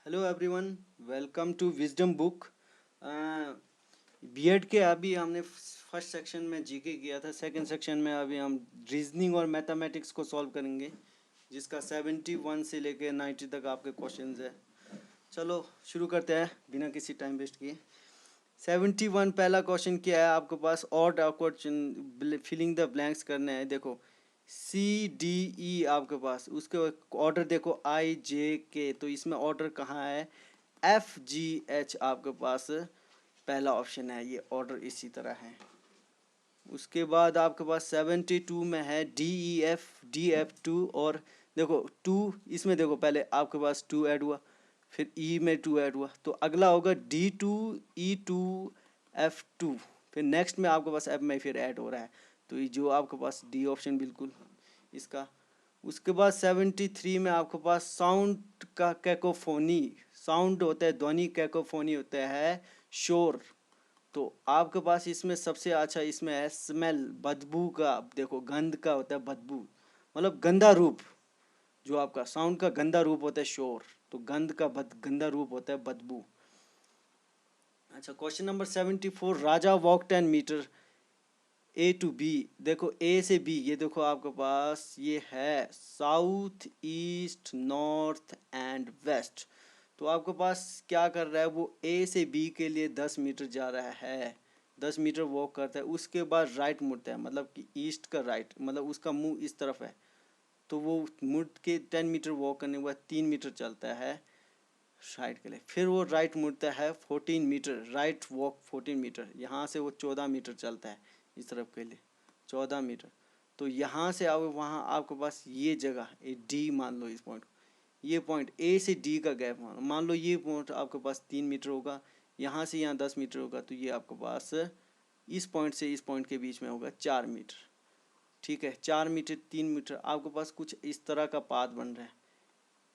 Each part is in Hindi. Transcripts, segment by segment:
Hello everyone, welcome to Wisdom Book. BEd के अभी हमने फर्स्ट सेक्शन में जीके किया था। सेकंड सेक्शन में अभी हम रीजनिंग और मैथमेटिक्स को सॉल्व करेंगे, जिसका 71 से लेकर 90 तक आपके क्वेश्चंस है। चलो शुरू करते हैं बिना किसी टाइम वेस्ट किए। 71 पहला क्वेश्चन क्या है आपके पास? ऑड ऑक्वर्ड फिलिंग द ब्लैंक्स करने हैं। देखो सी डी ई आपके पास, उसके ऑर्डर देखो आई जे के, तो इसमें ऑर्डर कहाँ है? एफ जी एच आपके पास पहला ऑप्शन है, ये ऑर्डर इसी तरह है। उसके बाद आपके पास 72 में है डी एफ टू, और देखो टू, इसमें देखो पहले आपके पास टू ऐड हुआ, फिर ई में टू ऐड हुआ, तो अगला होगा D two E two F two, फिर नेक्स्ट में आपके पास एफ में फिर ऐड हो रहा है, तो ये जो आपके पास डी ऑप्शन बिल्कुल इसका। उसके बाद 73 में आपके पास साउंड का कैकोफोनी, साउंड होता है ध्वनि, कैकोफोनी होता है शोर। तो आपके पास इसमें सबसे अच्छा इसमें है स्मेल, बदबू का। देखो गंध का होता है बदबू, मतलब गंदा रूप। जो आपका साउंड का गंदा रूप होता है शोर, तो गंध का गंदा रूप होता है बदबू। अच्छा, question number 74, Raja walk 10 metre A to B. देखो ए से बी, ये देखो आपके पास ये है south east north and west. तो आपके पास क्या कर रहा है वो? ए से बी के लिए 10 मीटर जा रहा है, 10 मीटर वॉक करता है, उसके बाद राइट मुड़ता है, मतलब कि ईस्ट का राइट, मतलब उसका मुंह इस तरफ है, तो वो मुड़ के 10 मीटर वॉक करने के बाद 3 मीटर चलता है साइड के लिए, फिर वो राइट मुड़ता है 14 मीटर, राइट वॉक 14 मीटर, यहाँ से वो 14 मीटर चलता है इस तरफ के लिए 14 मीटर। तो यहाँ से आओ वहाँ आपके पास ये जगह ए डी मान लो, इस पॉइंट, ये पॉइंट ए से डी का गैप मान लो, ये पॉइंट आपके पास 3 मीटर होगा, यहाँ से यहाँ 10 मीटर होगा, तो ये आपके पास इस पॉइंट से इस पॉइंट के बीच में होगा 4 मीटर। ठीक है, 4 मीटर 3 मीटर आपके पास कुछ इस तरह का पाथ बन रहा है।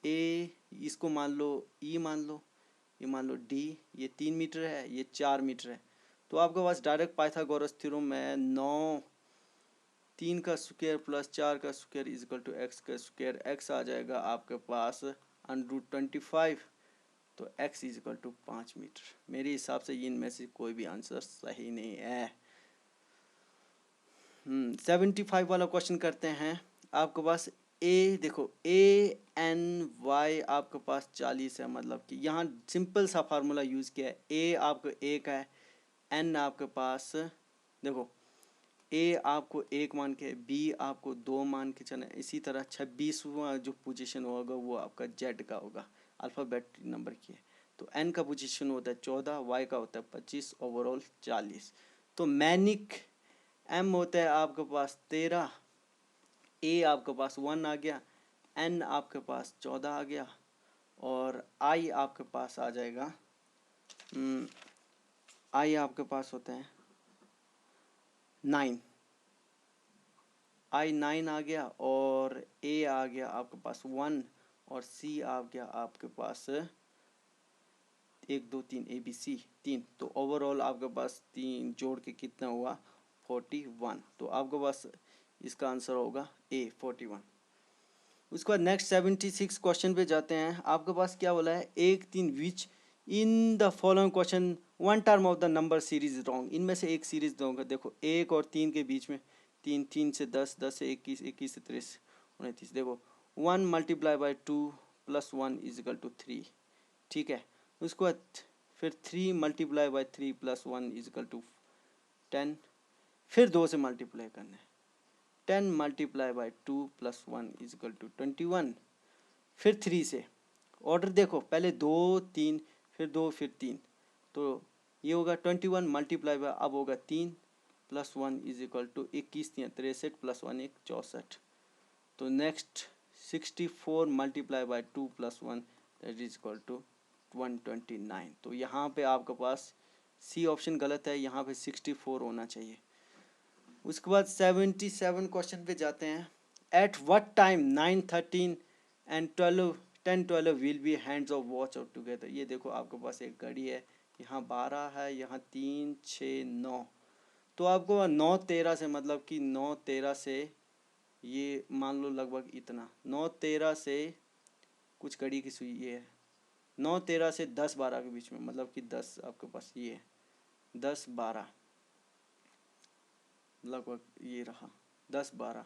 ए, इसको मान लो ई मान लो, ये मान लो डी, ये 3 मीटर है, ये 4 मीटर है। तो आपके पास डायरेक्ट पाइथागोरस थ्योरम है, 9 3 का स्क्वायर प्लस 4 का स्क्वायर इजकल टू एक्स का स्क्वायर, एक्स आ जाएगा आपके पास √25, तो x इजकल टू 5 मीटर। मेरे हिसाब से इनमें से कोई भी आंसर सही नहीं है। 75 वाला क्वेश्चन करते हैं। आपके पास ए देखो ए एन वाई आपके पास 40 है, मतलब कि यहाँ सिंपल सा फार्मूला यूज़ किया है। ए आपको 1 है, एन आपके पास देखो ए आपको 1 मान के, बी आपको 2 मान के चले, इसी तरह 26वां जो पोजीशन होगा वो आपका जेड का होगा, अल्फ़ाबेट नंबर की है। तो एन का पोजीशन होता है 14, वाई का होता है 25, ओवरऑल 40। तो मैनिक एम होता है आपके पास 13, ए आपके पास 1 आ गया, एन आपके पास 14 आ गया, और आई आपके पास आ जाएगा, आई आपके पास होते हैं 9, आई 9 आ गया, और ए आ गया आपके पास 1, और सी आ गया आपके पास 1 2 3 ए बी सी 3। तो ओवरऑल आपके पास 3 जोड़ के कितना हुआ? 41। तो आपके पास इसका आंसर होगा ए 41। उसके बाद नेक्स्ट 76 क्वेश्चन पे जाते हैं। आपके पास क्या बोला है? 1 3 which in the following question one term of the number series wrong. इनमें से एक सीरीज दूंगा। देखो 1 और 3 के बीच में, 3 3 से 10, 10 से 21, 21 से 30, 29। देखो 1 multiply by 2 plus 1 is equal to 3। ठीक है, उसके बाद फिर 3 multiply by 3 plus 1 is equal to 10, फिर 2 से मल्टीप्लाई करना है, 10 multiply by 2 plus 1 is equal to 21, फिर 3 से। ऑर्डर देखो, पहले 2 3, फिर 2, फिर 3, तो ये होगा 21 मल्टीप्लाई बाई, अब होगा 3 plus 1 is equal to 21 63 plus 1 1 64। तो next 64 multiply by 2 plus 1 that is equal to 129। तो यहाँ पे आपके पास सी ऑप्शन गलत है, यहाँ पे 64 होना चाहिए। उसके बाद 77 क्वेश्चन पे जाते हैं। At what time 9 13 and 12 10 12 will be hands of watch out together. ये देखो आपके पास एक घड़ी है, यहाँ 12 है, यहाँ 3 6 9, तो आपको 9 13 से, मतलब कि 9 13 से ये मान लो लगभग इतना, 9 13 से कुछ घड़ी की सुई ये है, 9-13 से 10-12 के बीच में, मतलब कि 10 आपके पास ये 10-12 लगभग ये रहा 10-12,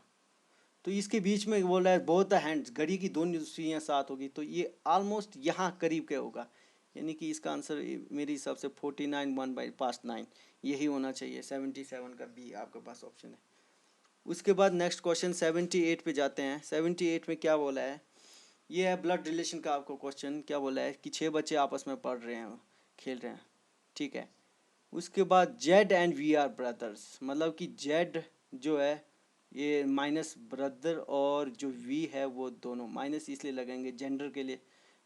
तो इसके बीच में बोल रहा है बोथ द हैंड्स, घड़ी की दोनों सुइयां साथ होगी, तो ये ऑलमोस्ट यहाँ करीब क्या होगा, यानी कि इसका आंसर मेरे हिसाब से 49 1/9 यही होना चाहिए। 77 का बी आपके पास ऑप्शन है। उसके बाद नेक्स्ट क्वेश्चन 78 पे जाते हैं। 78 में क्या बोला है, ये है ब्लड रिलेशन का आपको क्वेश्चन। क्या बोला है कि 6 बच्चे आपस में पढ़ रहे हैं, खेल रहे हैं, ठीक है। उसके बाद Z and V are brothers, मतलब कि जेड जो है ये माइनस ब्रदर, और जो वी है वो दोनों माइनस इसलिए लगेंगे जेंडर के लिए,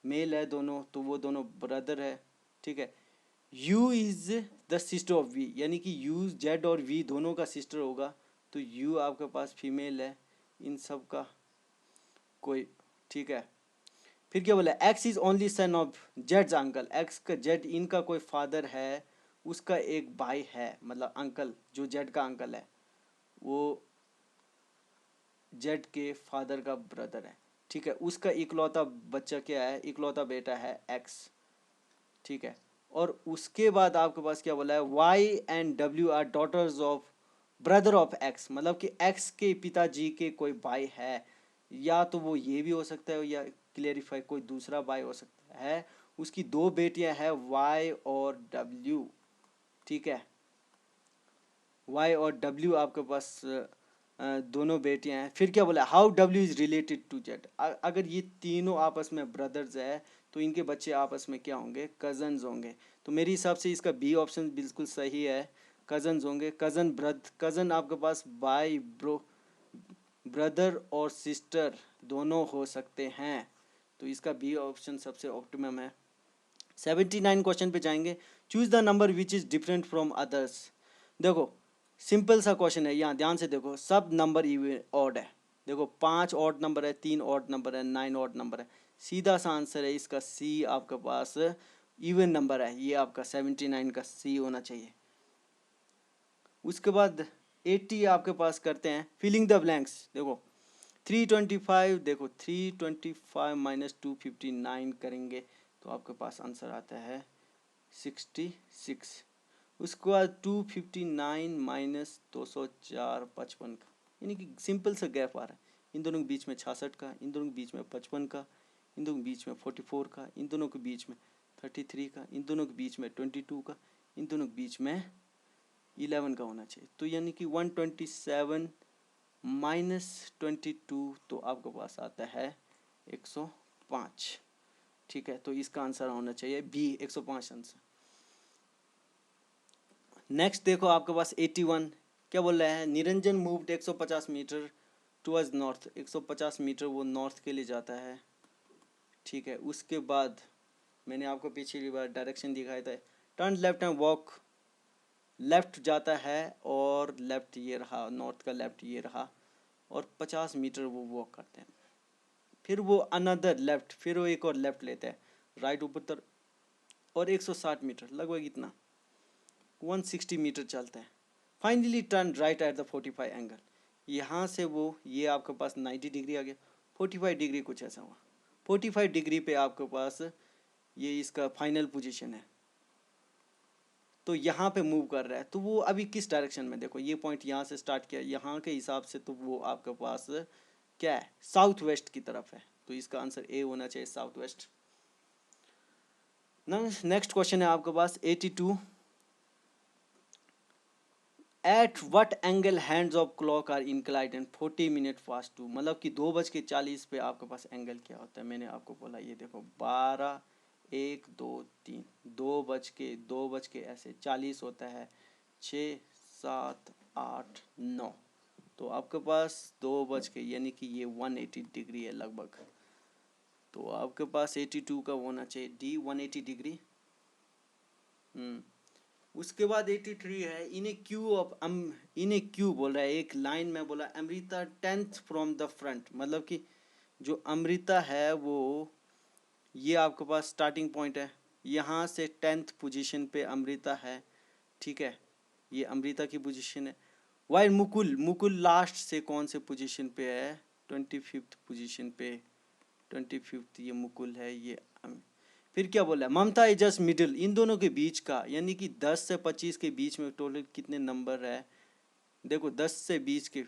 मेल है दोनों तो वो दोनों ब्रदर है, ठीक है। U is the sister of V, यानी कि यू जेड और वी दोनों का सिस्टर होगा, तो यू आपके पास फीमेल है इन सब का कोई, ठीक है। फिर क्या बोला, x is only son of Jades uncle, x का जेड इनका कोई फादर है, उसका एक भाई है, मतलब अंकल जो जेड का अंकल है वो जेड के फादर का ब्रदर है, ठीक है। उसका इकलौता बच्चा क्या है, इकलौता बेटा है एक्स, ठीक है। और उसके बाद आपके पास क्या बोला है, Y and W are daughters of brother of X, मतलब कि एक्स के पिताजी के कोई भाई है, या तो वो ये भी हो सकता है या क्लेरिफाई कोई दूसरा भाई हो सकता है। उसकी 2 बेटियां हैं वाई और डब्ल्यू, ठीक है। वाई और डब्ल्यू आपके पास दोनों बेटियां हैं। फिर क्या बोला, how W is related to Z, अगर ये तीनों आपस में ब्रदर्स है तो इनके बच्चे आपस में क्या होंगे, कजन्स होंगे। तो मेरे हिसाब से इसका बी ऑप्शन बिल्कुल सही है, कजन्स होंगे। कजन आपके पास बाई ब्रदर और सिस्टर दोनों हो सकते हैं, तो इसका बी ऑप्शन सबसे ऑप्टिमम है। 79 क्वेश्चन पे जाएंगे। Choose the number which is different from others. देखो सिंपल सा क्वेश्चन है, यहाँ ध्यान से देखो, सब नंबर इवन ऑड है। देखो 5 ऑड नंबर है, 3 ऑड नंबर है, 9 ऑड नंबर है, सीधा सा आंसर है इसका सी आपके पास इवन नंबर है, ये आपका 79 का सी होना चाहिए। उसके बाद 80 आपके पास करते हैं, फिलिंग द ब्लैंक्स। देखो 325, देखो 325 माइनस 259 करेंगे तो आपके पास आंसर आता है 66। उसके बाद 259 माइनस 204 55 का, यानी कि सिंपल सा गैप आ रहा है, इन दोनों के बीच में 66 का, इन दोनों के बीच में 55 का, इन दोनों के बीच में 44 का, इन दोनों के बीच में 33 का, इन दोनों के बीच में 22 का, इन दोनों के बीच में 11 का होना चाहिए। तो यानी कि 127 माइनस 22, तो आपके पास आता है 105, ठीक है। तो इसका आंसर होना चाहिए बी 105 आंसर। नेक्स्ट देखो आपके पास 81 क्या बोल रहा है, Niranjan moved 150 metre towards north, 150 metre वो नॉर्थ के लिए जाता है, ठीक है। उसके बाद मैंने आपको पिछली बार डायरेक्शन दिखाया था, turn left and walk, left जाता है और लेफ्ट ये रहा, नॉर्थ का लेफ्ट ये रहा, और 50 मीटर वो वॉक करते हैं। फिर वो अनदर लेफ्ट, फिर वो एक और लेफ्ट लेते हैं राइट ऊपर, और 160 मीटर लगभग इतना 160 मीटर चलता है। Finally turn right at the 45 angle, यहाँ से वो ये आपके पास 90 डिग्री आ गया, 45 डिग्री कुछ ऐसा हुआ, 45 डिग्री पे आपके पास ये इसका फाइनल पोजीशन है, तो यहाँ पे मूव कर रहा है। तो वो अभी किस डायरेक्शन में, देखो ये पॉइंट यहाँ से स्टार्ट किया, यहाँ के हिसाब से तो वो आपके पास क्या है, साउथ वेस्ट की तरफ है, तो इसका आंसर ए होना चाहिए, साउथ वेस्ट। नेक्स्ट क्वेश्चन है आपके पास 82, at what angle hands of clock are inclined and 40 minute fast two, मतलब कि 2:40 पे आपके पास एंगल क्या होता है, मैंने आपको बोला ये देखो 12 1 2 3, 2 बज के ऐसे 40 होता है, 6 7 8 9, तो आपके पास 2 बज के यानी कि ये 180 डिग्री है लगभग, तो आपके पास 82 का होना चाहिए डी 180 डिग्री। उसके बाद 83 है, इन ए क्यू बोल रहा है, एक लाइन में बोला Amrita 10th from the front, मतलब कि जो अमृता है वो ये आपके पास स्टार्टिंग पॉइंट है, यहाँ से 10th पोजीशन पे अमृता है, ठीक है, ये अमृता की पोजीशन है। वाइल मुकुल लास्ट से कौन से पोजीशन पे है, 25th पोजीशन पे, 25th ये मुकुल है, ये फिर क्या बोला है, ममता इज जस्ट मिडिल, इन दोनों के बीच का, यानी कि 10 से 25 के बीच में टोटल कितने नंबर है, देखो 10 से 20 के,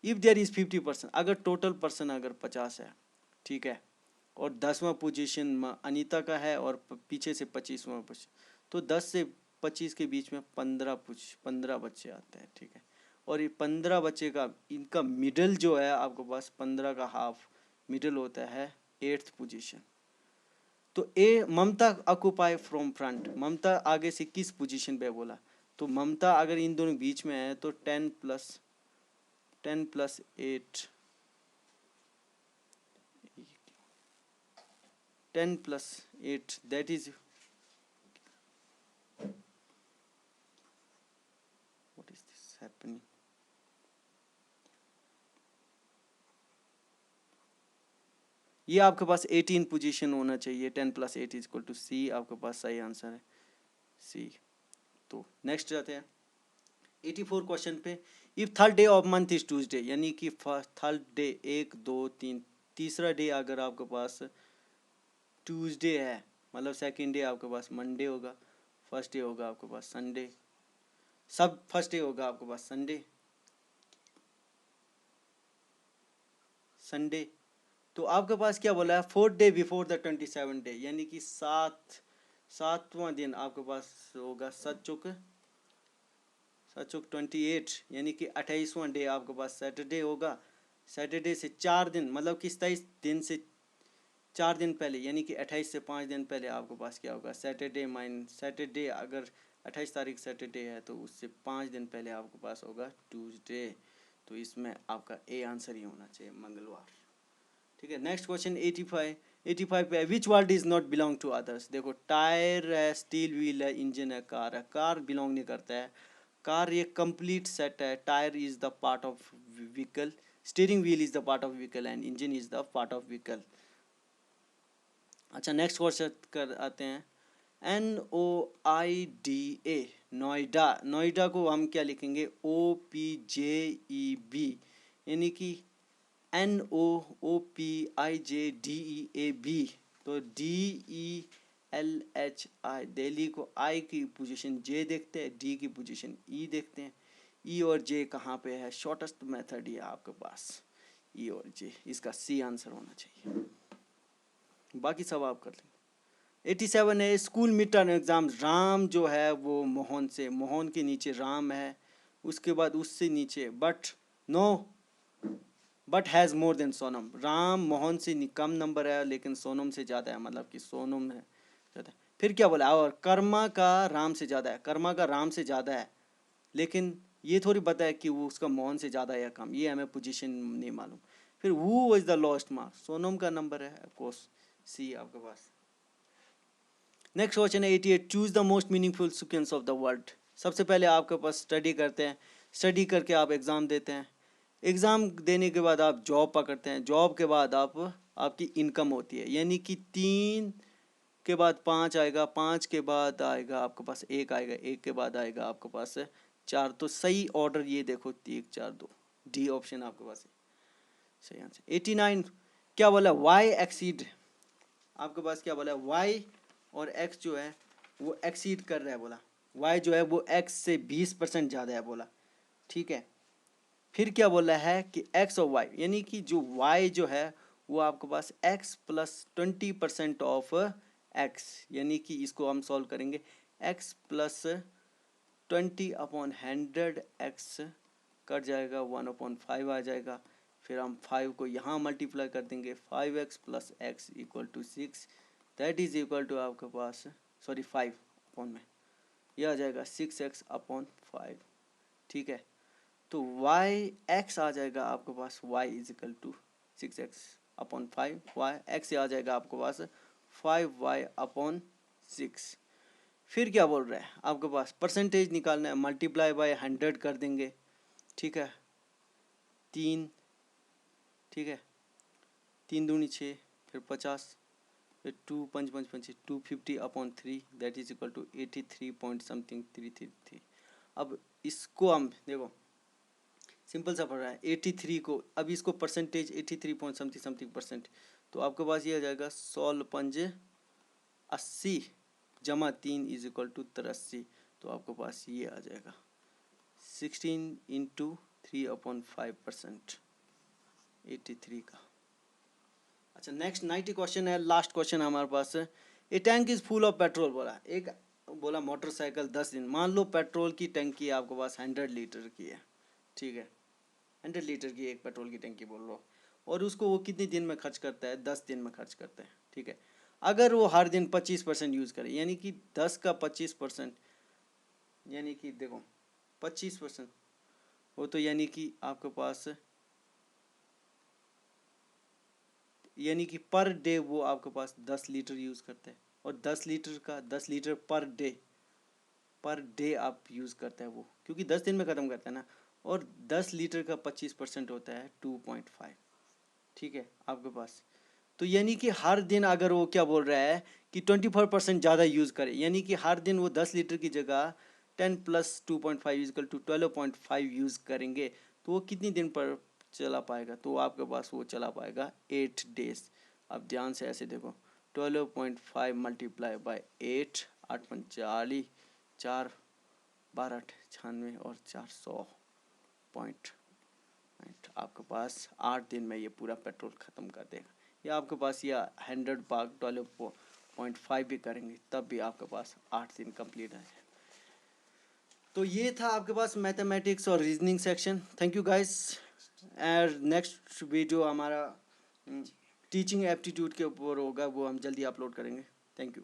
इफ देयर इज 50%, अगर टोटल पर्सन अगर 50 है, ठीक है, और 10वां पोजीशन अनीता का है और पीछे से 25वां पोजीशन, तो 10 से 25 के बीच में 15 बच्चे आते हैं, ठीक है, और ये 15 बच्चे का इनका मिडल जो है आपके पास 15 का हाफ मिडल होता है 8th पोजीशन। तो ए ममता ऑक्युपाई फ्रॉम फ्रंट, ममता आगे से किस पोजीशन पे बोला, तो ममता अगर इन दोनों बीच में है तो 10 + 8 10 + 8 that is what is this happening, ये आपके पास 18 पोजीशन होना चाहिए, 10 + 8 = C, आपके पास सही आंसर है C। तो नेक्स्ट जाते हैं 84 क्वेश्चन पे, if third day of month is Tuesday, यानी कि थर्ड डे 1 2 3 तीसरा डे अगर आपके पास ट्यूसडे है, मतलब सेकंड डे आपके पास मंडे होगा, फर्स्ट डे होगा आपके पास संडे, सब फर्स्ट डे होगा आपके पास संडे, तो आपके पास क्या बोला है, 4th day before the 27 day, यानी कि सातवां दिन आपके पास होगा सचुक 28, यानी कि 28वां डे आपके पास सैटरडे होगा, सैटरडे से 4 दिन, मतलब कि 27 दिन से 4 दिन पहले, यानी कि 28 से 5 दिन पहले आपके पास क्या होगा सैटरडे, अगर 28 तारीख सैटरडे है तो उससे 5 दिन पहले आपके पास होगा ट्यूसडे, तो इसमें आपका ए आंसर ही होना चाहिए मंगलवार, ठीक है। नेक्स्ट क्वेश्चन 85 पे, which word is not belong to others, देखो टायर है, स्टील व्हील है, इंजन है, कार बिलोंग नहीं करता है, कार ये कंप्लीट सेट है, tyre is the part of vehicle, steering wheel is the part of vehicle and engine is the part of vehicle. अच्छा नेक्स्ट क्वेश्चन कर आते हैं, NOIDA, नोएडा को हम क्या लिखेंगे, OPJEB, यानी कि NOOPIJDEAB, तो DELHI, दिल्ली को I की पोजीशन J देखते हैं, D की पोजीशन E देखते हैं, E और J कहाँ पे है, शॉर्टेस्ट मेथड ये आपके पास E और J, इसका C आंसर होना चाहिए, बाकी सब आप कर लेंगे। 87 है, school mid term exam, Ram जो है वो मोहन के नीचे राम है, उसके बाद उससे नीचे but has more than Sonam, Ram Mohan से कम नंबर है लेकिन सोनम से ज़्यादा है, मतलब कि सोनम है ज़्यादा। फिर क्या बोला, और कर्मा का राम से ज़्यादा है, लेकिन ये थोड़ी पता है कि वो उसका मोहन से ज़्यादा है या कम, ये हमें पोजीशन नहीं मालूम। फिर who is the lowest mark, Sonam का नंबर है ऑफ कोर्स सी आपके पास। नेक्स्ट क्वेश्चन है 88, choose the most meaningful sequence of the word, सबसे पहले आपके पास स्टडी करते हैं, स्टडी करके आप एग्ज़ाम देते हैं, एग्ज़ाम देने के बाद आप जॉब पकड़ते हैं, जॉब के बाद आपकी इनकम होती है, यानी कि 3 के बाद 5 आएगा, 5 के बाद आएगा आपके पास 1 आएगा, 1 के बाद आएगा आपके पास 4, तो सही ऑर्डर ये देखो 3 4 2, डी ऑप्शन आपके पास है सही आंसर। 89 क्या बोला, वाई एक्सीड, आपके पास क्या बोला, वाई और एक्स जो है वो एक्सीड कर रहा है बोला, वाई जो है वो एक्स से 20% ज़्यादा है बोला, ठीक है। फिर क्या बोला है कि एक्स और वाई, यानी कि जो वाई जो है वो आपके पास एक्स + 20% ऑफ एक्स, यानी कि इसको हम सॉल्व करेंगे, एक्स + 20/100 एक्स कट जाएगा, 1/5 आ जाएगा, फिर हम 5 को यहाँ मल्टीप्लाई कर देंगे, 5x + x = 6, that is equal to आपके पास 5 अपॉन में यह आ जाएगा 6x/5, ठीक है। तो x आ जाएगा आपके पास y = 6x/5, x आ जाएगा आपके पास 5y/6। फिर क्या बोल रहा है आपके पास, परसेंटेज निकालना है, मल्टीप्लाई बाय 100 कर देंगे, ठीक है, 3, ठीक है, 3 दूनी 6, फिर 50, फिर 2 5 5 5 250/3, that is equal to 83 point something 333। अब इसको हम देखो सिंपल सा पड़ रहा है, 83 को अब इसको परसेंटेज 83 पॉइंट समथिंग परसेंट, तो आपके पास ये आ जाएगा 16 × 80 जमा 3 इज इक्वल टू 83, तो आपके पास ये आ जाएगा 16 इंटू 3/5%, 83 का। अच्छा नेक्स्ट 90 क्वेश्चन है, लास्ट क्वेश्चन हमारे पास है। A tank is full of petrol, बोला मोटरसाइकिल 10 दिन, मान लो पेट्रोल की टंकी आपके पास 100 लीटर की है, ठीक है, 100 लीटर की एक पेट्रोल की टंकी बोल लो, और उसको वो कितने दिन में खर्च करता है, 10 दिन में खर्च करता है, ठीक है। अगर वो हर दिन 25% यूज़ करे, यानी कि 10 का 25%, यानी कि देखो 25% वो तो यानी कि आपके पास, यानी कि पर डे वो आपके पास 10 लीटर यूज़ करते हैं, और 10 लीटर का 10 लीटर पर डे आप यूज़ करते हैं वो, क्योंकि 10 दिन में ख़त्म करता है ना, और 10 लीटर का 25% होता है 2.5, ठीक है आपके पास। तो यानी कि हर दिन अगर वो क्या बोल रहा है कि 24% ज़्यादा यूज़ करे, यानी कि हर दिन वो 10 लीटर की जगह 10 + 2.5 इक्वल टू 12.5 यूज़ करेंगे, तो वो कितनी दिन पर चला पाएगा, तो आपके पास वो चला पाएगा 8 डेज। अब ध्यान से ऐसे देखो, 12.5 मल्टीप्लाई बाई 8, 8 × 40, 4 12 96 और 400 आपके पास 8 दिन में ये पूरा पेट्रोल ख़त्म कर देगा। या आपके पास या 100 भाग 12.5 भी करेंगे तब भी आपके पास 8 दिन कंप्लीट आ जाए। तो ये था आपके पास मैथमेटिक्स और reasoning section. Thank you guys. And next video हमारा टीचिंग एप्टीट्यूड के ऊपर होगा, वो हम जल्दी अपलोड करेंगे। Thank you.